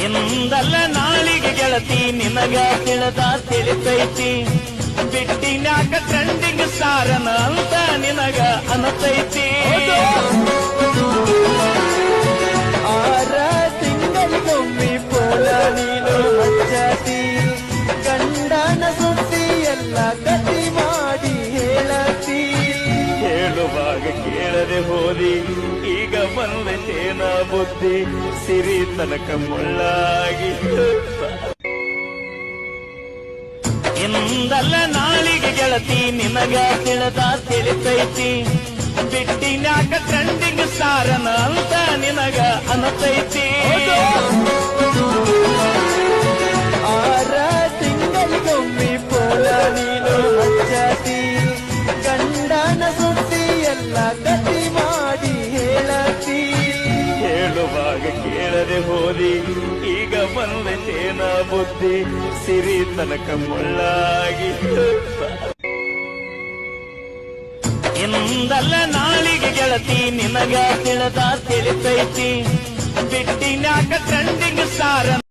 ಇಂದಲ್ಲ ನಾಳಿಗೆ ಗೆಳತಿ ನಿನಗ ತಿಳಿದ ತಿಳಿತೈತಿ ಬಿಟ್ಟಿನ್ಯಾಕ ಟ್ರೆಂಡಿಂಗ್ ಸಾರನ ಅಂತ ನಿನಗ ಅನತೈತಿ 6 ತಿಂಗಳಿಗೊಮ್ಮೆ ಪೋಲ ನೀನು ಹಚ್ಚತಿ ಗಂಡನ ಸುದ್ದಿ ಎಲ್ಲ ಗತಿ ಮಾಡಿ ಹೇಳತಿ ಹೇಳುವಾಗ ಕೇಳದೆ ಹೋದಿ ಈಗ ಬಂದತೇನ ಬುದ್ಧಿ ಸಿರಿ ತನಕ ಮುಳ್ಳಾಗಿ ಇಂದಲ್ಲ ನಾಳಿಗೆ ಗೆಳತಿ ನಿನಗ ತಿಳಿದ ತಿಳಿತೈತಿ ಬಿಟ್ಟಿನ್ಯಾಕ ಟ್ರೆಂಡಿಂಗ್ ಸಾರನ ಅಂತ ನಿನಗ ಅನತೈತಿ 6 ತಿಂಗಳಿಗೊಮ್ಮೆ ಪೋಲ ನೀನು ಹಚ್ಚತಿ ಗಂಡನ ಸುದ್ದಿ ಎಲ್ಲ ಗತಿ ಮಾಡಿ ಹೇಳತಿ ಹೇಳುವಾಗ ಕೇಳದೆ ಹೋದಿ ಈಗ ಬಂದತೇನ ಬುದ್ಧಿ ಸಿರಿ ತನಕ ಮುಳ್ಳಾಗಿ ಇಂದಲ್ಲ ನಾಳಿಗೆ ಗೆಳತಿ ನಿನಗ ತಿಳಿದ ತಿಳಿತೈತಿ ಬಿಟ್ಟಿನ್ಯಾಕ ಟ್ರೆಂಡಿಂಗ್ ಸಾರನ